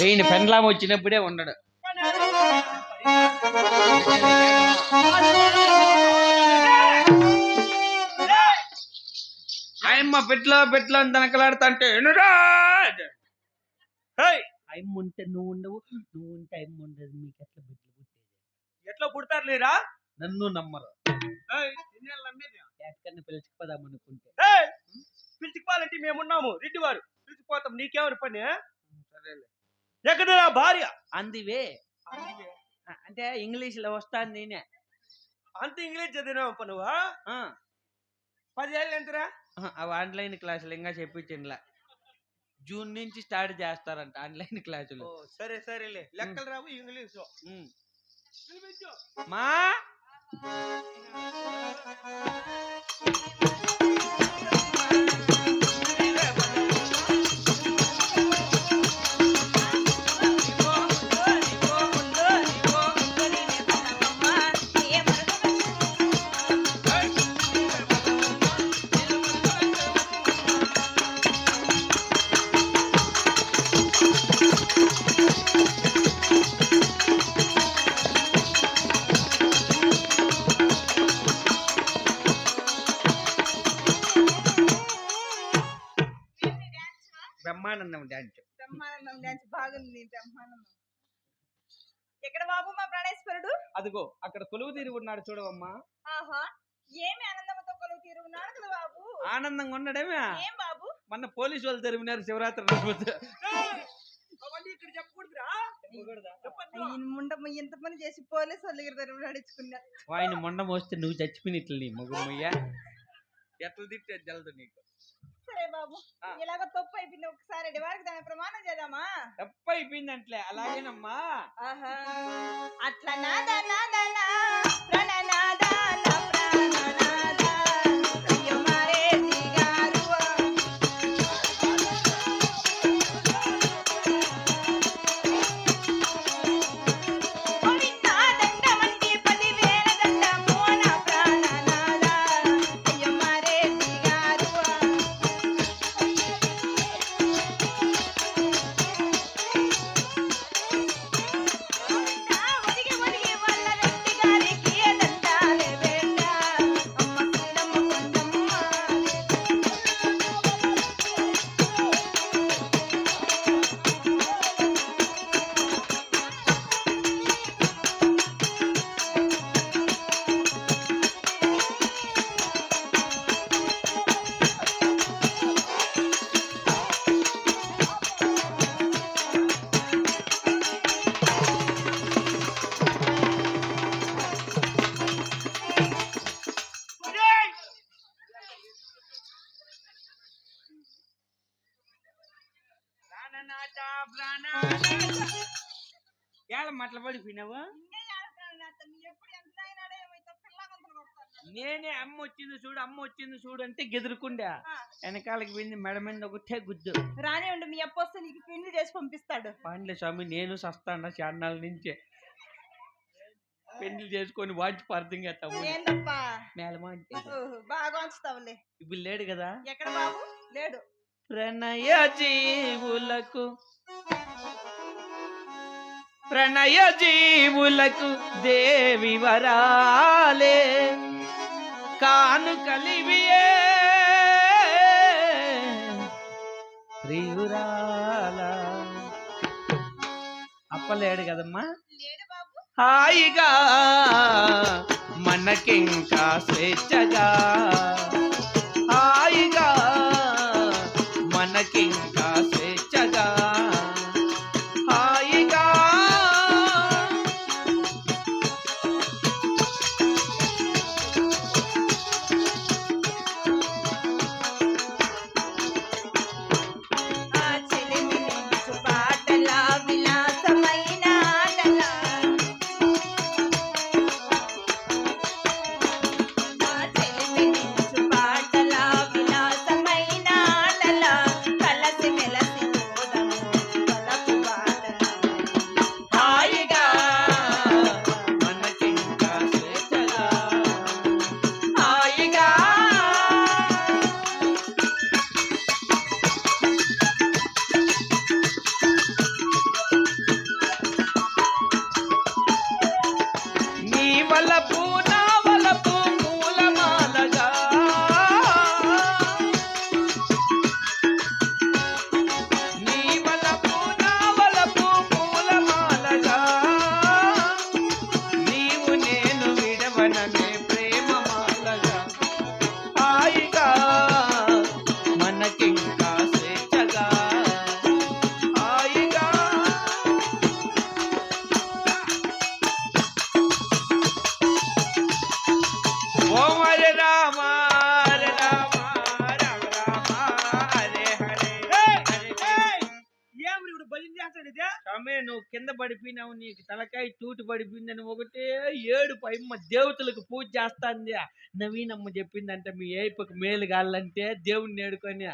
వీని పెండ్లాం వచ్చినప్పుడే ఉండడు. ఆయమ్మ పెట్లో తనకలాడుతుంటే అయమ్మ ఉంటే నువ్వు ఉండవు, నువ్వు ఉంటే అయమ్మ ఉండదు. మీకు ఎట్లా బిడ్డలు పుట్టేది? ఎట్లా పుడతారు లేరా? నన్ను నమ్మరు. ఎక్కడిని పిలుచుకుపోదాం అనుకుంటే పిలుచుకుపోవాలంటే మేమున్నాము, రెడ్డి వారు పిలుచుకుపోతాం. నీకెవరి పని? సరేలే. ఎక్కడ భార్య? అందివే అంటే ఇంగ్లీష్ లో వస్తాను నేనే. అంత ఇంగ్లీష్ చదివినావు నువ్వా? 10 ఏళ్ళు ఎంతరా? అవి ఆన్లైన్ క్లాసులు ఇంకా చెప్పించండిలా. జూన్ నుంచి స్టార్ట్ చేస్తారంట ఆన్లైన్ క్లాసులు. సరే సరేలే. లెక్కలు రావు ఇంగ్లీష్. మా బ్రహ్మానందం డాన్స్. బ్రహ్మానందం డాన్స్ బాగుంది. బ్రహ్మానందం. ఎక్కడ బాబు మా ప్రాణేశ్వరుడు? అదిగో అక్కడ కొలువు తీరి ఉన్నాడు చూడవమ్మా. ఆహా, ఏమి ఆనందంతో కొలువు తీరి ఉన్నాడు కదా బాబు. ఆనందంగా ఉండడమే. ఏం బాబు? మొన్న పోలీసు వాళ్ళు తెరిమినారు శివరాత్రి ఇక్కడ చెప్పకూడదురా. ముండమ్మ ఎంత పని చేసి పోలీసు వాళ్ళ దగ్గర నడుచుకున్నారు. ఆయన మొండ మోస్తే నువ్వు చచ్చిపోయినట్లు నీ మొగుమయ్యా. ఎట్లా తిట్టే జల్దు నీకు. సరే బాబు, ఇలాగ తప్పు అయిపోయింది. ఒకసారి వారికి దాని ప్రమాణం చేద్దామా? తప్పు అయిపోయింది అంటే అలాగేనమ్మా. ఆహా, అట్లా నాదా నాదా నా ప్రాణనాదా నా ప్రాణనాదా అయ్యో మారే దిగారు గోవిందా దండమంటి 10,000 దండము నా ప్రాణనాదా అయ్యో మారే దిగారు. ఎలా మాటలు పడిపోయినావు? నేనే అమ్మ వచ్చింది చూడు అంటే గెదురుకుండా వెనకాలకి పోయింది. మెడ మీద ఒకటే గుద్దు. రానే ఉండు, మీ అప్ప వస్తే నీకు పెళ్లి చేసి పంపిస్తాడు. పాండ్లే స్వామి, నేను సస్తాను చాన్నాళ్ళ నుంచే. పెళ్లి చేసుకొని వాచి పార్థంగా ఏందప్పా మేళమా అంటే బాగా ఉంచుతావులే. ఇప్పుడు లేడు కదా. ఎక్కడ బాబు? లేడు. ప్రణయ జీవులకు దేవి వరాలే కాను కలివియే ప్రియురాల. అప్పలేడు కదమ్మా. హాయిగా మనకింకా స్వేచ్ఛగా, హాయిగా మనకింకా స్వేచ్ఛగా, హాయిగా కలసి నువ్వు కింద పడిపోయినావు, నీకు తలకాయ తూటి పడిపోయిందని ఒకటే ఏడుపు. అమ్మ దేవతలకు పూజ చేస్తాంది. నవీనమ్మ చెప్పిందంటే మీ ఏపకు మేలు కావాలంటే దేవుణ్ణి ఏడుకొని.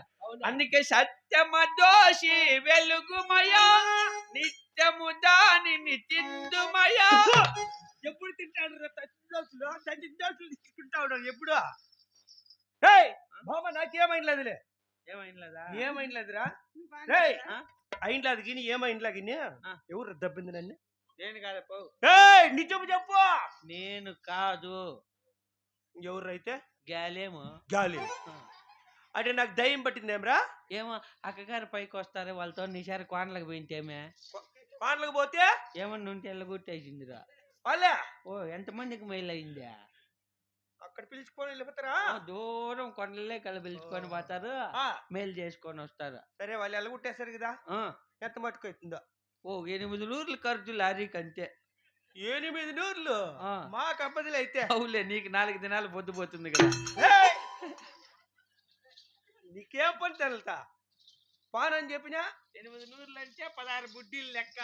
అందుకే సత్యమదోషి వెలుగుమయా, నిత్యము దానిని తిందుమయా. ఎప్పుడు తింటాడు దోసులు తీసుకుంటా ఉన్నాడు ఎప్పుడు. బాబా నాకేమైందిలేదులే. ఏమైందిలేదురా అయింట్లేదు గిని. ఏమైందిలా గిని? ఎవరు దబ్బింది నన్ను? నేను కాదు. నిజం చెప్పు. నేను కాదు. ఎవరు అయితే? గాలేమో. గాలి అంటే నాకు దయ్యం పట్టిందేమ్రా? ఏమో అక్కగారు పైకి వస్తారు, వాళ్ళతో నిషారి కోనలకు పోయింటేమే. పాటలకు పోతే ఏమన్నా ఉంటే ఎల్లగొట్టేసిందిరా. వాళ్ళే ఓ ఎంతమందికి మెయిల్ అయిందా? అక్కడ పిలుచుకొని వెళ్ళిపోతారా? దూరం కొండలే కల పిలుచుకొని పోతారు, మెయిల్ చేసుకొని వస్తారు. సరే వాళ్ళు ఎల్లగొట్టేశారు కదా, ఎంత మట్టుకు అవుతుందో? ఓ 8 ఊర్లు ఖర్చు లారీకి అంతే. 8 నూర్లు మాకు అబ్బదిలే అయితే. అవులే, నీకు 4 దినాలు పొద్దుపోతుంది కదా. నీకేం పని తెలుతా పానని చెప్పినా? 8 నూర్లు అంటే 16 బుడ్డీలు లెక్క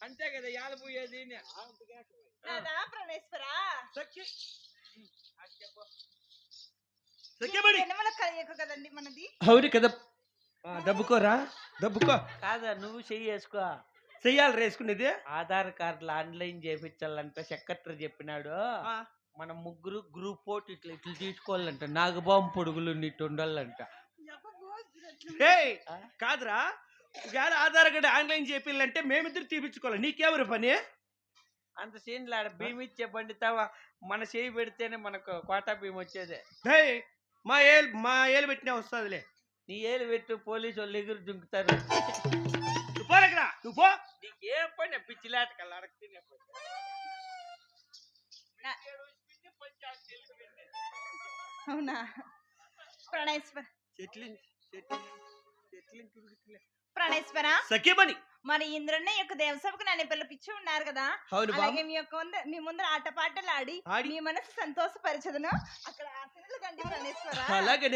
అంతే కదా యాలపోయేది. కదండి మనది. అవును కదా. దబ్బుకోరా దబ్బుకో. కాదా నువ్వు చెయ్యేసుకో. చెయ్యాలి రేసుకునేది. ఆధార్ కార్డులు ఆన్లైన్ చేయించాలంటే సెక్రటరీ చెప్పినాడు. మన ముగ్గురు గ్రూప్ ఫోటో ఇట్లా తీసుకోవాలంట. నాగబాంబు పొడుగులు నీట్టు ఉండాలంట. కాదురా, ఆధార్ కార్డు ఆన్లైన్ చేయాలంటే మేమిద్దరు తీపించుకోవాలి. నీకెవరు పని? అంత సీన్లు ఆడ భీమ్ ఇచ్చే బండితావా? మన చేయి పెడితేనే మనకు కోటా భీమ్ వచ్చేదే. మా ఏలు పెట్టినా వస్తుందిలే. నీ ఏలు పెట్టు, పోలీసు వాళ్ళు ఎగురు దుంకుతారు. నువ్వు పో. నీకేం పని పిచ్చిలాట కల్లా అడగతినే. అవునా ప్రణేశ్వర? ప్రణేశ్వర సఖీమణి, మరి ఇంద్రుని యొక్క దేవసభకు నన్ను పిలిపించి ఉన్నారు కదా. అలాగే మీ ముందర ఆటపాటలు ఆడి మీ మనసు సంతోషపరచదును. అక్కడ ఆశీర్వాదాలు కండి ప్రణేశ్వర. అలాగే